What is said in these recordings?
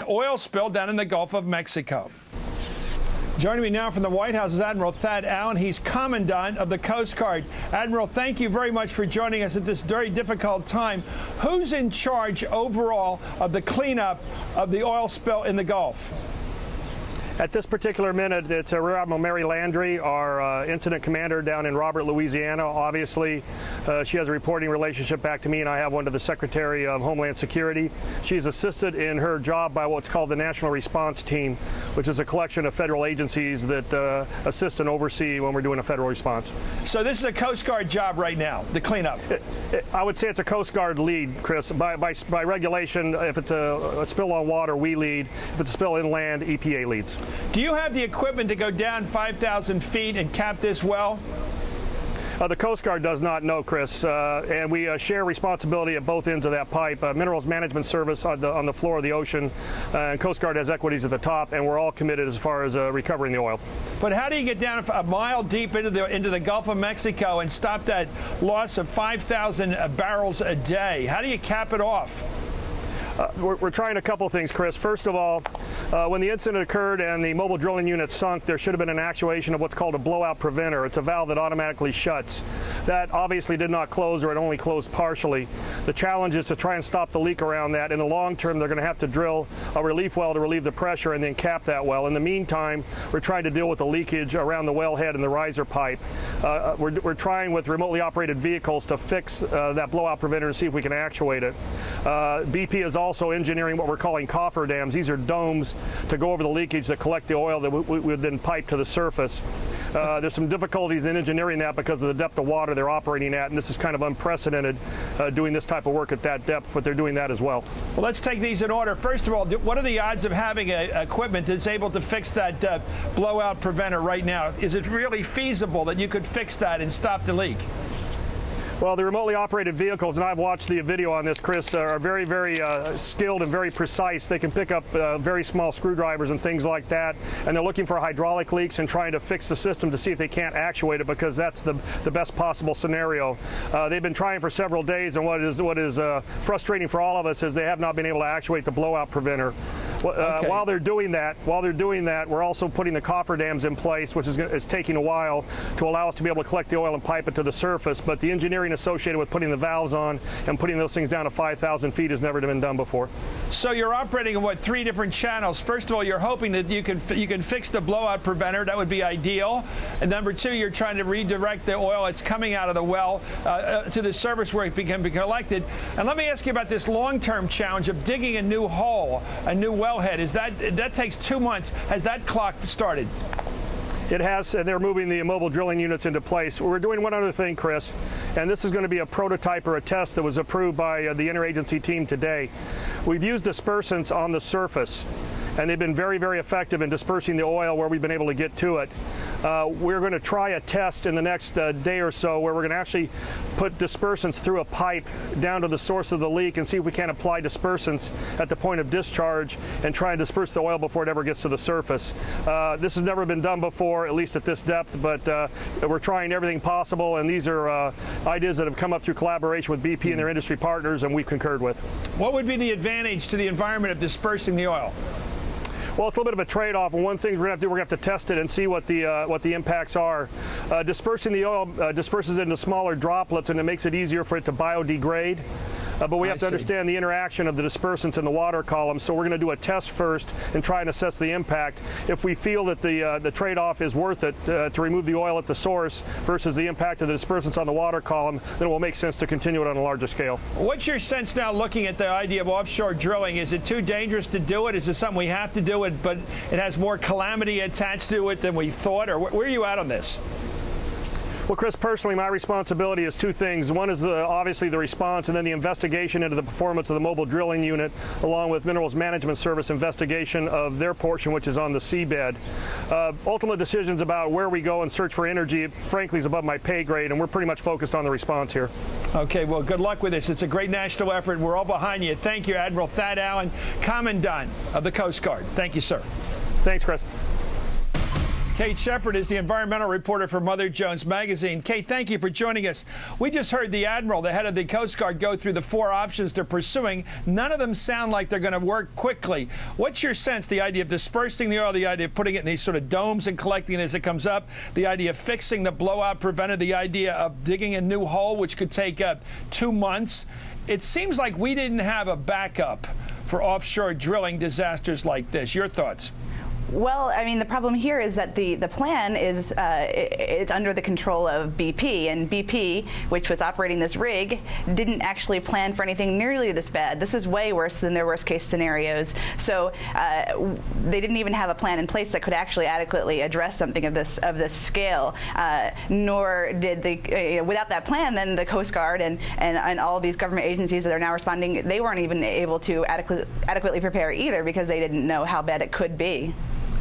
oil spill down in the Gulf of Mexico. Joining me now from the White House is Admiral Thad Allen. He's Commandant of the Coast Guard. Admiral, thank you very much for joining us at this very difficult time. Who's in charge overall of the cleanup of the oil spill in the Gulf? At this particular minute, it's Rear Admiral Mary Landry, our incident commander down in Robert, Louisiana. Obviously, she has a reporting relationship back to me, and I have one to the Secretary of Homeland Security. She's assisted in her job by what's called the National Response Team, which is a collection of federal agencies that assist and oversee when we're doing a federal response. So this is a Coast Guard job right now, the cleanup? I would say it's a Coast Guard lead, Chris. By regulation, if it's a spill on water, we lead. If it's a spill inland, EPA leads. Do you have the equipment to go down 5,000 feet and cap this well? The Coast Guard does not know, Chris, and we share responsibility at both ends of that pipe. Minerals Management Service on the floor of the ocean, and Coast Guard has equities at the top, and we're all committed as far as recovering the oil. But how do you get down a mile deep into the Gulf of Mexico and stop that loss of 5,000 barrels a day? How do you cap it off? We're trying a couple things, Chris. First of all, when the incident occurred and the mobile drilling unit sunk, there should have been an actuation of what's called a blowout preventer. It's a valve that automatically shuts. That obviously did not close, or it only closed partially. The challenge is to try and stop the leak around that. In the long term, they're going to have to drill a relief well to relieve the pressure and then cap that well. In the meantime, we're trying to deal with the leakage around the wellhead and the riser pipe. We're trying with remotely operated vehicles to fix that blowout preventer and see if we can actuate it. BP is also engineering what we're calling coffer dams. These are domes to go over the leakage that collect the oil that we would then pipe to the surface. There's some difficulties in engineering that because of the depth of water they're operating at, and this is kind of unprecedented doing this type of work at that depth, but they're doing that as well. Well, let's take these in order. First of all, what are the odds of having equipment that's able to fix that blowout preventer right now? Is it really feasible that you could fix that and stop the leak? Well, the remotely operated vehicles, and I've watched the video on this, Chris, are very, very skilled and very precise. They can pick up very small screwdrivers and things like that, and they're looking for hydraulic leaks and trying to fix the system to see if they can't actuate it, because that's the best possible scenario. They've been trying for several days, and what is frustrating for all of us is they have not been able to actuate the blowout preventer. Okay. While they're doing that, we're also putting the coffer dams in place, which is taking a while to allow us to be able to collect the oil and pipe it to the surface. But the engineering associated with putting the valves on and putting those things down to 5,000 feet has never been done before. So you're operating in 3 different channels. First of all, you're hoping that you can fix the blowout preventer. That would be ideal. And number 2, you're trying to redirect the oil that's coming out of the well to the surface where it can be collected. And let me ask you about this long-term challenge of digging a new hole, a new wellhead. That takes 2 months. Has that clock started? It has, and they're moving the mobile drilling units into place. We're doing one other thing, Chris, and this is going to be a prototype or a test that was approved by the interagency team today. We've used dispersants on the surface, and they've been very, very effective in dispersing the oil where we've been able to get to it. We're going to try a test in the next day or so where we're going to actually put dispersants through a pipe down to the source of the leak and see if we can apply dispersants at the point of discharge and try and disperse the oil before it ever gets to the surface. This has never been done before, at least at this depth, but we're trying everything possible, and these are ideas that have come up through collaboration with BP and their industry partners, and we've concurred with. What would be the advantage to the environment of dispersing the oil? Well, it's a little bit of a trade-off, and one thing we're going to have to do, we're going to have to test it and see what the impacts are. Dispersing the oil disperses it into smaller droplets, and it makes it easier for it to biodegrade. But we have to understand the interaction of the dispersants in the water column, so we're going to do a test first and try and assess the impact. If we feel that the trade-off is worth it to remove the oil at the source versus the impact of the dispersants on the water column, then it will make sense to continue it on a larger scale. What's your sense now looking at the idea of offshore drilling? Is it too dangerous to do it? Is it something we have to do it, but it has more calamity attached to it than we thought? Or where are you at on this? Well, Chris, personally, my responsibility is 2 things. One is obviously the response, and then the investigation into the performance of the mobile drilling unit, along with Minerals Management Service investigation of their portion, which is on the seabed. Ultimate decisions about where we go and search for energy, frankly, is above my pay grade, and we're pretty much focused on the response here. Okay, well, good luck with this. It's a great national effort. We're all behind you. Thank you, Admiral Thad Allen, Commandant of the Coast Guard. Thank you, sir. Thanks, Chris. Kate Sheppard is the environmental reporter for Mother Jones Magazine. Kate, thank you for joining us. We just heard the Admiral, the head of the Coast Guard, go through the 4 options they're pursuing. None of them sound like they're going to work quickly. What's your sense, the idea of dispersing the oil, the idea of putting it in these sort of domes and collecting it as it comes up, the idea of fixing the blowout preventer, the idea of digging a new hole, which could take 2 months? It seems like we didn't have a backup for offshore drilling disasters like this. Your thoughts? Well, I mean, the problem here is that the plan is it's under the control of BP, and BP, which was operating this rig, didn't actually plan for anything nearly this bad. This is way worse than their worst case scenarios. So they didn't even have a plan in place that could actually adequately address something of this scale. Nor did without that plan, then the Coast Guard and all of these government agencies that are now responding, they weren't even able to adequately prepare either, because they didn't know how bad it could be.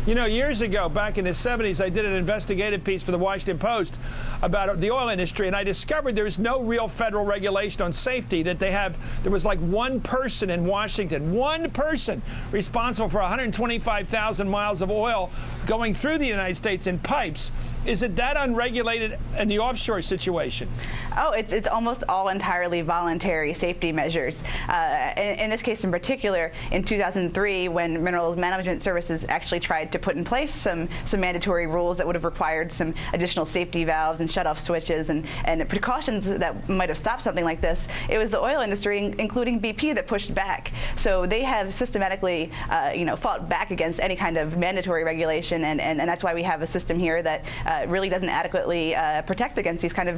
You know, years ago, back in the 70s, I did an investigative piece for the Washington Post about the oil industry, and I discovered there's no real federal regulation on safety. That there was like one person in Washington, one person responsible for 125,000 miles of oil going through the United States in pipes. Is it that unregulated in the offshore situation? Oh, it's almost all entirely voluntary safety measures. In this case in particular, in 2003, when Minerals Management Services actually tried to put in place some mandatory rules that would have required some additional safety valves and shutoff switches and precautions that might have stopped something like this, it was the oil industry, including BP, that pushed back. So they have systematically, fought back against any kind of mandatory regulation, and that's why we have a system here that really doesn't adequately protect against these kind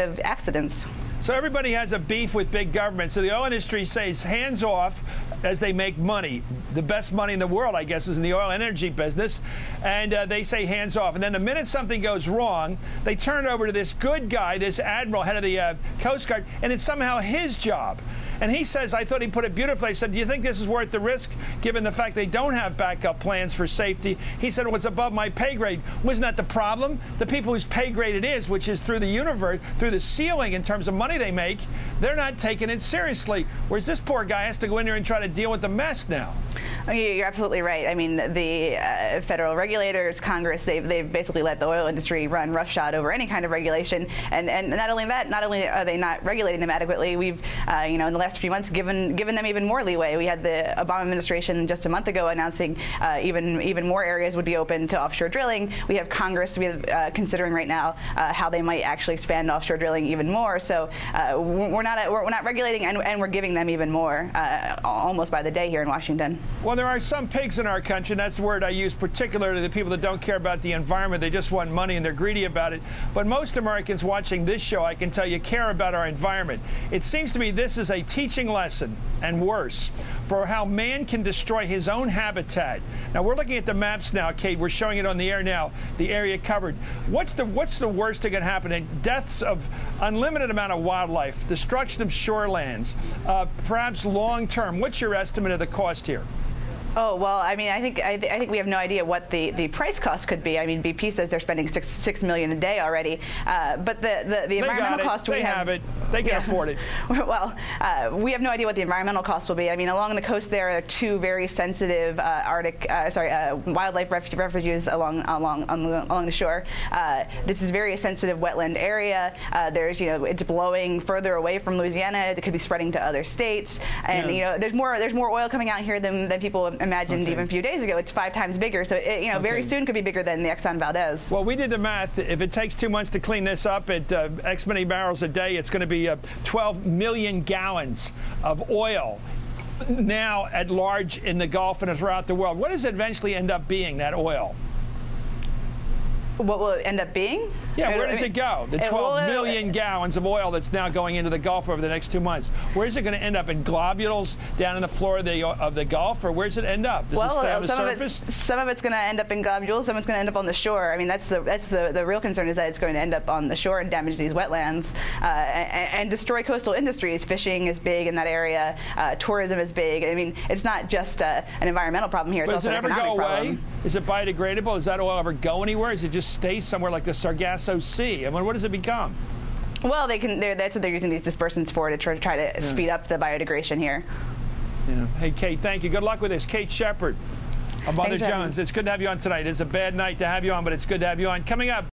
of accidents. So everybody has a beef with big government. So the oil industry says hands off as they make money. The best money in the world, I guess, is in the oil and energy business. And they say hands off. And then the minute something goes wrong, they turn it over to this good guy, this admiral, head of the Coast Guard, and it's somehow his job. And he says, I thought he put it beautifully. I said, do you think this is worth the risk, given the fact they don't have backup plans for safety? He said, well, it's above my pay grade. Wasn't that the problem? The people whose pay grade it is, which is through the universe, through the ceiling in terms of money they make, they're not taking it seriously. Whereas this poor guy has to go in there and try to deal with the mess now. Oh, you're absolutely right. I mean, the federal regulators, Congress, they've basically let the oil industry run roughshod over any kind of regulation. And not only that, not only are they not regulating them adequately, we've, in the last few months given them even more leeway. We had the Obama administration just a month ago announcing even more areas would be open to offshore drilling. We have Congress considering right now how they might actually expand offshore drilling even more. So we're not regulating, and we're giving them even more almost by the day here in Washington. Well, there are some pigs in our country, and that's the word I use particularly to the people that don't care about the environment. They just want money and they're greedy about it. But most Americans watching this show, I can tell you, care about our environment. It seems to me this is a teaching lesson, and worse, for how man can destroy his own habitat. Now, we're looking at the maps now, Kate. We're showing it on the air now, the area covered. What's the worst that can happen? And deaths of unlimited amount of wildlife, destruction of shorelands, perhaps long term. What's your estimate of the cost here? Oh, well, I mean, I think we have no idea what the price cost could be. I mean, BP says they're spending $6 million a day already, but the environmental cost they have it. They can afford it. Well, we have no idea what the environmental cost will be. I mean, along the coast there are 2 very sensitive wildlife refuges along the shore. This is a very sensitive wetland area. It's blowing further away from Louisiana. It could be spreading to other states, and there's more oil coming out here than people imagined even a few days ago. It's 5 times bigger, so it very soon could be bigger than the Exxon Valdez. Well, we did the math. If it takes 2 months to clean this up at X many barrels a day, it's going to be 12 million gallons of oil now at large in the Gulf and throughout the world. What does it eventually end up being, that oil? What will it end up being? Yeah, where does it go? The 12 million gallons of oil that's now going into the Gulf over the next 2 months. Where's it going to end up? In globules down in the floor of the Gulf, or where's it end up? Does it stay on the surface? Some of it's going to end up in globules. Some of it's going to end up on the shore. I mean, that's the real concern, is that it's going to end up on the shore and damage these wetlands and destroy coastal industries. Fishing is big in that area. Tourism is big. I mean, it's not just an environmental problem here. It's also an economic problem. Is it biodegradable? Does that oil ever go anywhere? Is it just stay somewhere like the Sargasso Sea? I mean, what does it become? Well, that's what they're using these dispersants for, to try to speed up the biodegradation here. Yeah. Hey, Kate, thank you. Good luck with this. Kate Sheppard, Mother Jones, it's good to have you on tonight. It's a bad night to have you on, but it's good to have you on. Coming up.